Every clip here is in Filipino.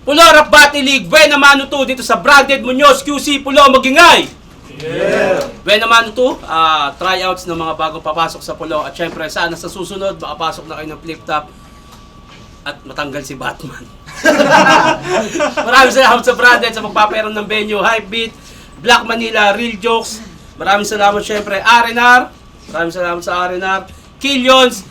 Pulo Rap Battle League, Buena Mano 2 dito sa Branded Munoz QC Pulo Magingay. Yeah! Buena Mano 2, tryouts ng mga bagong papasok sa Pulo. At syempre, sana sa susunod, makapasok na kayo ng flip top at matanggal si Batman. Maraming salamat sa Branded sa magpapayaran ng venue, Hypebeat, Black Manila, Real Jokes. Maraming salamat syempre, R&R. Maraming salamat sa R&R. Killions,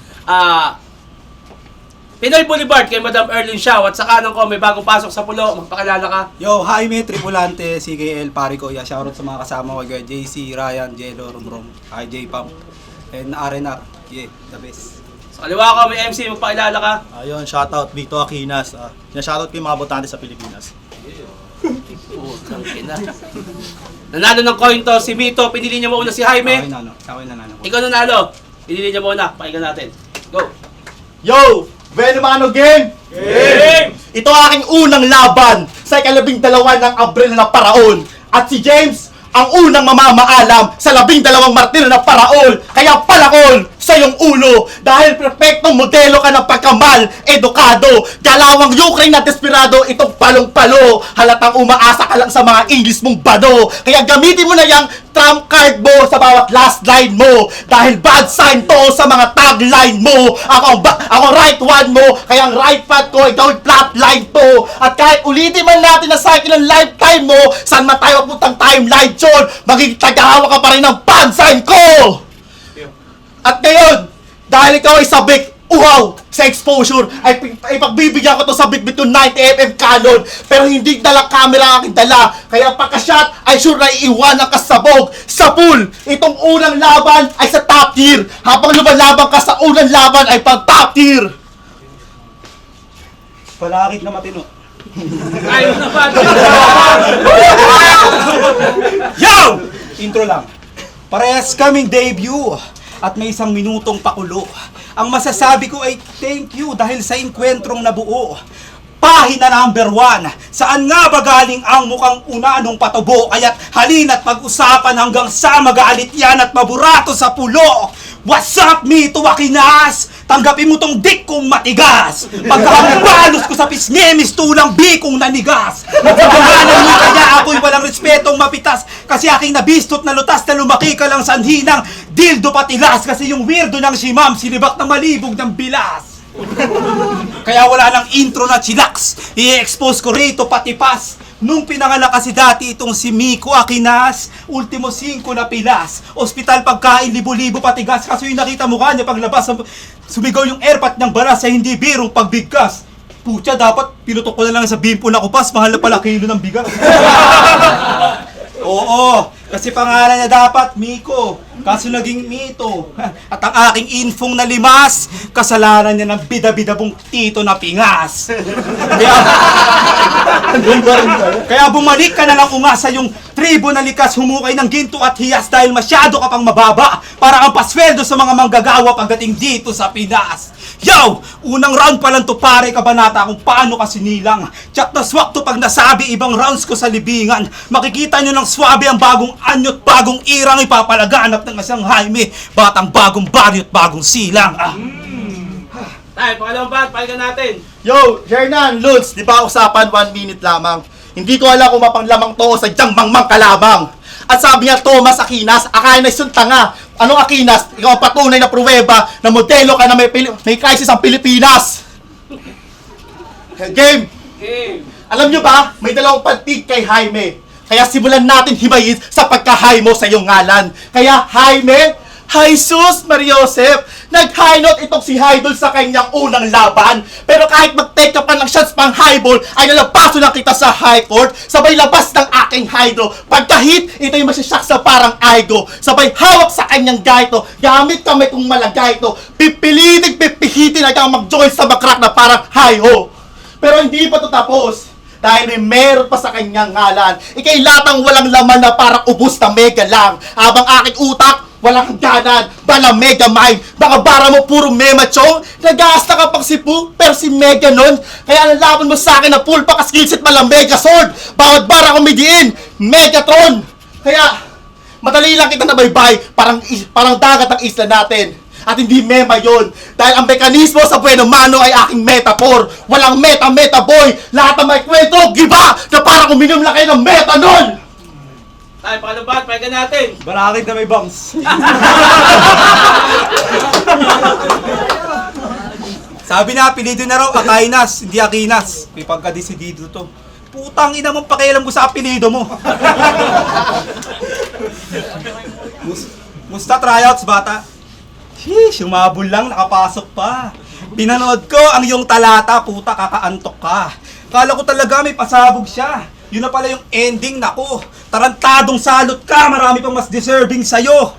Pinoy Boulevard kay Madam Erlyn Shaw. At sa kanan ko, may bagong pasok sa Pulo. Magpakilala ka. Yo, Jaime, Tripulante, CKL, Pari ko. Shoutout sa mga kasama ko. JC, Ryan, Jello, Rumrum, IJ Pump, and R&R. Yeah, the best. Sa kaliwa ko, may MC. Magpakilala ka. Ayun, shoutout Vito Aquinas. Shoutout ko yung mga botante sa Pilipinas. Nanalo ng coin to si Vito. Pinili niya muna si Jaime. Ako yung nanalo. Ikaw nanalo. Pinili niya muna. Pakinggan natin. Go. Yo! Buena Mano Game! Game! Ito ang aking unang laban sa ika-12 ng Abril na paraon. At si James, ang unang mamamaalam sa 12 Martir na paraon. Kaya palakol sa iyong ulo dahil perfectong modelo ka ng pagkamal, edukado, galawang Ukraine na desperado, itong palong-palo. Halatang umaasa ka lang sa mga English mong bado. Kaya gamitin mo na yung trump card mo sa bawat last line mo dahil bad sign to sa mga tagline mo. Ako right one mo, kaya ang right path ko, ikaw yung flat line to. At kahit ulitin man natin na cycle ng lifetime mo, saan man tayo puntang timeline yun, magiging tagahawa ka pa rin ng bad sign ko. At ngayon, dahil ikaw ay sabik, uhaw, sa exposure, ay ipagbibigyan ko to sa Bitbit 90mm Canon, pero hindi dala camera ang aking dala, kaya pagka-shot ay sure na iiwanan ka sabog sa pool. Itong unang laban ay sa top tier, habang lumalaban ka sa unang laban ay pang top tier. Palakit na matino. Ayaw na ba? Yo! Intro lang. Parehas kaming debut at may isang minutong pakulo. Ang masasabi ko ay thank you dahil sa inkwentrong nabuo. Pahina number 1. Saan nga ba galing ang mukhang una nung patubo? Kaya't halina't pag-usapan hanggang sa mag-aalit yan at maburato sa pulo. What's up, Mito Aquinas? Tanggapin mo tong dick kong matigas. Pagkakabalos ko sa pisngemis tulang bikong nanigas. At sa pangalan mo kaya ako'y walang respetong mapitas. Kasi aking nabistot na lutas na lumaki ka lang sanhi ng dildo patilas. Kasi yung weirdo ng si Ma'am sinibak na malibog ng bilas. Kaya wala nang intro na chillax. I-expose ko rito pati pas. Nung pinanganak kasi dati itong si Miko Aquinas, ultimo 5 na pilas. Ospital pagkain, libo-libo patigas. Kaso yung nakita mukha niya paglabas, sumigaw yung airpat ng baras sa hindi birong pagbigkas. Putya, dapat pinutok ko na lang sa bimpo na kupas. Mahal na pala kilo ng bigas. Oo, kasi pangalan niya dapat Miko. Kaso naging Mito. At ang aking infong na limas, kasalanan niya ng bida-bida-bong tito na pingas. Kaya bumalik ka na lang umasa yung tribo na likas, humukay ng ginto at hiyas dahil masyado ka pang mababa para kang pasweldo sa mga manggagawa pagdating dito sa Pinas. Yo! Unang round pa lang to pare kabanata kung paano ka sinilang. Tsak na swak to pag nasabi ibang rounds ko sa libingan. Makikita nyo ng swabe ang bagong anyot, bagong irang ipapalaganap ng isang Jaime. Batang bagong baryo at bagong silang. Tayo, pangalawang bat, pakinggan natin. Yo, Hernan, Lutz, di ba usapan 1 minute lamang? Hindi ko alam kung mapanglamang to o sadyang mangmang kalamang. At sabi niya, Thomas Aquinas, akain na isun tanga. Anong Aquinas? Ikaw ang patunay na pruweba na modelo ka na may crisis ang Pilipinas. Game! Game. Alam nyo ba, may dalawang pantig kay Jaime. Kaya simulan natin himayin sa pagka-high mo sa iyong ngalan. Kaya Jaime, Jesus Mariosep, nag-high note itong si Hydol sa kanyang unang laban. Pero kahit mag-take ka pa ng shots pang highball, ay nalapaso na kita sa high court. Sabay labas ng aking hydro. Pagka-hit, ito yung masyasyak sa parang aigo. Sabay hawak sa kanyang gaito. Gamit kamay kong malagay ito. Pipihitin hanggang mag-join sa makrak na parang hi-ho. Pero hindi pa ito tapos. Dahil may meron pa sa kanyang ngalan. Ika'y latang walang laman na parang ubus na mega lang. Habang aking utak, walang hangganan, bala mega mind. Baka bara mo puro mema chong. Nag-aasta ka pang sipu, pero si mega nun. Kaya nalaban mo sa akin na full pa ka-skillset malang mega sword. Bawat bara kumidiin, Megatron. Kaya, madali lang kita nabaybay, parang dagat ang isla natin. at hindi mema yon. Dahil ang mekanismo sa Bueno Mano ay aking metaphor. Walang meta boy. Lahat ng may kwento, giba na parang uminom lang kayo ng metanol. Tayo, paano ba? Pahinga natin. Balakid na may bangs. Sabi na, apelido na raw, Akainas, hindi Aquinas. May pagka-desidido to. Putang ina mong pakialam ko sa apelido mo. Musta tryouts, bata? Sheesh, umabol lang, nakapasok pa. Pinanood ko ang iyong talata, puta, kakaantok ka. Kala ko talaga may pasabog siya. Yun na pala yung ending, nako. Tarantadong salot ka, marami pang mas deserving sa'yo.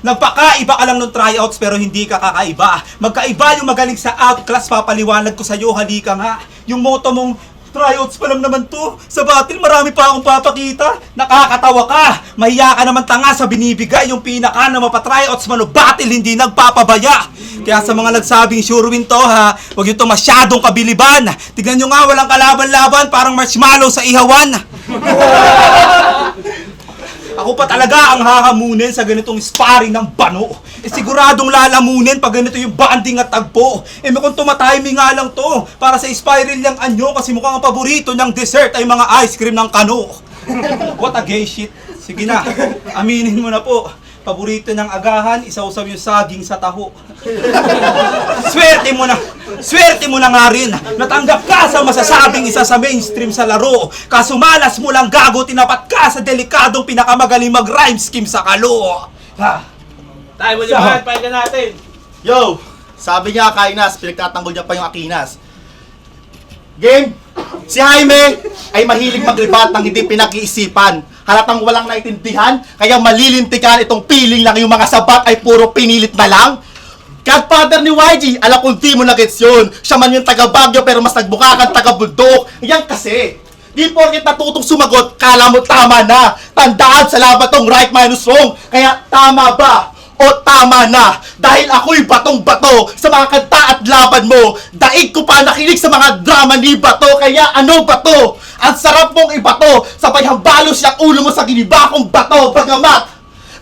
Nagpakaiba ka lang ng tryouts pero hindi ka kakaiba. Magkaiba yung magaling sa outclass, papaliwanag ko sa'yo, halika nga. Yung motto mong, tryouts pa lang naman to. Sa battle, marami pa akong papakita. Nakakatawa ka. Mahiya ka naman tanga sa binibigay. Yung pinaka na mapatryouts man o battle, hindi nagpapabaya. Kaya sa mga nagsabing sure win to ha, huwag yun to masyadong kabiliban. Tignan nyo nga, walang kalaban-laban. Parang marshmallow sa ihawan. Ako pa talaga ang hahamunin sa ganitong sparring ng bano. Siguradong lalamunin pag ganito yung banding at tagpo. Kung tumatiming nga lang to, para sa spiral niyang anyo kasi mukhang ang paborito niyang dessert ay mga ice cream ng kano. What a gay shit. Sige na, aminin mo na po. Paborito niyang agahan, isawsaw yung saging sa taho. Swerte mo na nga rin. Natanggap ka sa masasabing isa sa mainstream sa laro. Kasumalas mo lang gago, tinapat ka sa delikadong pinakamagaling mag-rhyme scheme sa kalo. Ha? Tayo, muli ba? Pahinga natin. Yo, sabi niya Akainas, pinagtatanggol niya pa yung Aquinas. Game, si Jaime ay mahilig maglibat ng hindi pinag-iisipan. Halatang walang naintindihan, kaya malilintikan itong piling lang yung mga sabat ay puro pinilit na lang. Godfather ni YG, alam kong di mo na-gets yun. Siya man yung taga-Bagyo pero mas nagbukakan taga-Bundok. Yan kasi, di porket natutong sumagot, kala mo tama na. Tandaan sa laban tong right minus wrong. Kaya tama ba? O tama na, dahil ako'y batong-bato sa mga kanta at laban mo. Daig ko pa nakinig sa mga drama ni Bato, kaya ano Bato? Ang sarap mong ibato, sabay hambalos yung ulo mo sa ginibakong bato. Bagamat,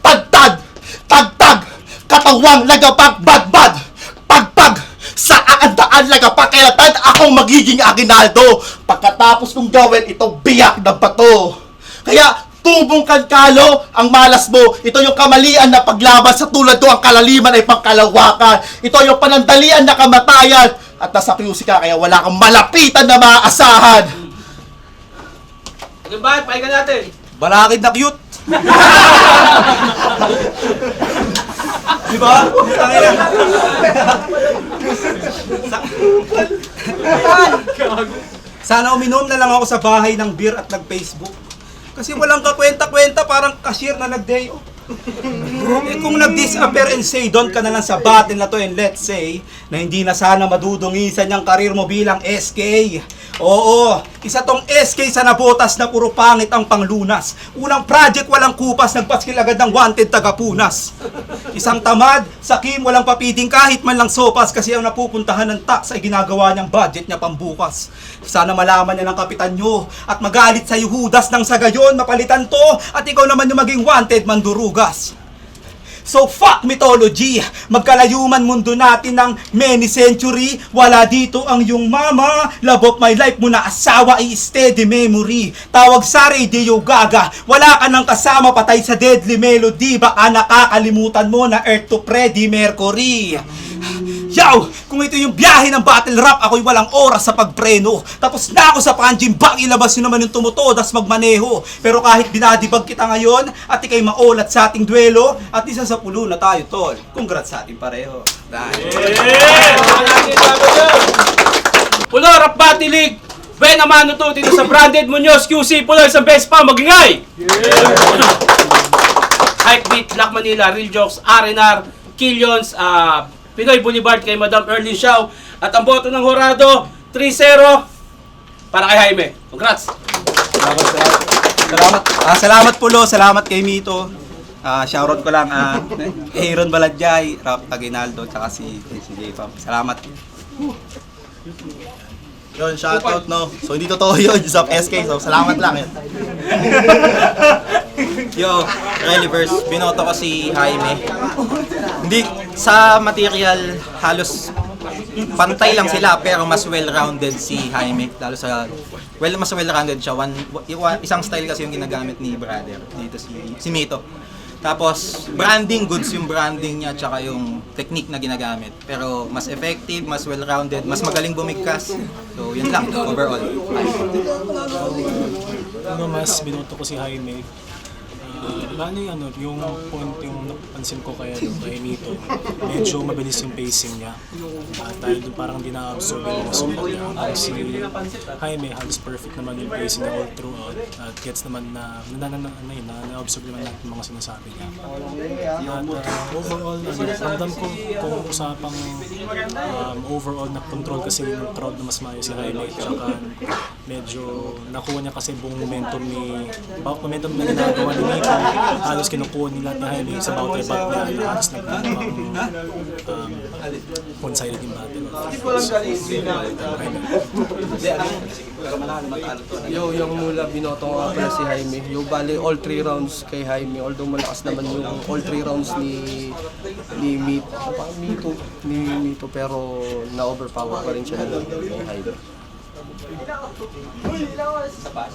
tagtag, tagtag, katawang lagapag, badbad, pagpag, sa aandaan lagapag, kaya tad akong magiging Aguinaldo. Pagkatapos kong gawin itong biyak na bato. Kaya, tubong kankalo ang malas mo. Ito yung kamalian na paglaban sa tulad do ang kalaliman ay pangkalawakan. Ito yung panandalian na kamatayan. At nasa QC ka kaya wala kang malapitan na maaasahan. Ano ba? Pahinga natin. Balakid na cute. Diba? Tangina. Sana uminom na lang ako sa bahay ng beer at nag-Facebook. Kasi walang kakwenta-kwenta, parang cashier na nag-day off. Kung nag-disappear and say, doon ka na lang sa battle na to and let's say, na hindi na sana madudungisan yung karir mo bilang SK. Oo, isa tong SK sa nabotas na puro pangit ang panglunas. Unang project walang kupas, nagpaskil agad ng wanted tagapunas. Isang tamad, sakim, walang papiting kahit man lang sopas kasi ang napupuntahan ng tax ay ginagawa niyang budget niya pambukas. Sana malaman niya ng kapitan nyo at magalit sa Judas ng sa gayon, mapalitan to at ikaw naman yung maging wanted mandurugas. So fuck mythology, magkalayuman mundo natin ng many century. Wala dito ang iyong mama, love of my life mo na asawa ay steady memory. Tawag sa radio gaga, wala ka nang kasama patay sa deadly melody. Baka nakakalimutan mo na Earth to Freddie Mercury. Yaw! Kung ito yung biyahe ng battle rap, ako'y walang oras sa pagpreno. Tapos na ako sa punching bag, ilabas nyo naman yung tumutodas magmaneho. Pero kahit binadibag kita ngayon, at ikay maulat sa ating duelo, at isa sa pulo na tayo, tol. Congrats sa ating pareho. Pulo, Rap Battle League. Ben Amano to dito sa Branded Munoz QC. Pulo, isang best pa, magingay! Hypebeat, Black Manila, Real Jokes, R&R, Killions, Pinoy Boulevard kay Madam Erlyn Shaw. At ang boto ng Horado, 3-0 para kay Jaime. Congrats! Salamat Pulo, salamat kay Mito. Shoutout ko lang Aaron Baladjay, Rap Aguinaldo, tsaka si J-Pam. Salamat. Yun, shoutout no. So hindi totoo yun sa SK, so salamat lang yun. Yo, Reliverse, binoto ko si Jaime. Hindi, sa material, halos pantay lang sila, pero mas well-rounded si Jaime. Lalo sa, mas well-rounded siya. Isang style kasi yung ginagamit ni brother, dito si Mito. Tapos, branding, goods yung branding niya, tsaka yung technique na ginagamit. Pero mas effective, mas well-rounded, mas magaling bumigkas. So, yun lang, overall. Mas binoto ko si Jaime. Yung point yung napansin ko kay Mito, medyo mabilis yung pacing niya. Dahil doon parang di na-absorb yung mga sulat niya. Si Jaime, halos perfect naman yung pacing niya all throughout. At gets naman na-absorb naman natin yung mga sinasabi niya. At overall, ramdam ko kung usapang overall na control kasi yung crowd na mas maayos si Jaime. Tsaka medyo nakuha niya kasi buong momentum na ginagawa ni Mito. Halos kinukuha nila ni Jaime sa bawat rebat niya na halos nagpapang one-sided yung battle. Yung mula binoto nga pala si Jaime. Yung bali all 3 rounds kay Jaime. Although malakas naman yung all 3 rounds ni Mito pero na-overpower pa rin siya ni Jaime.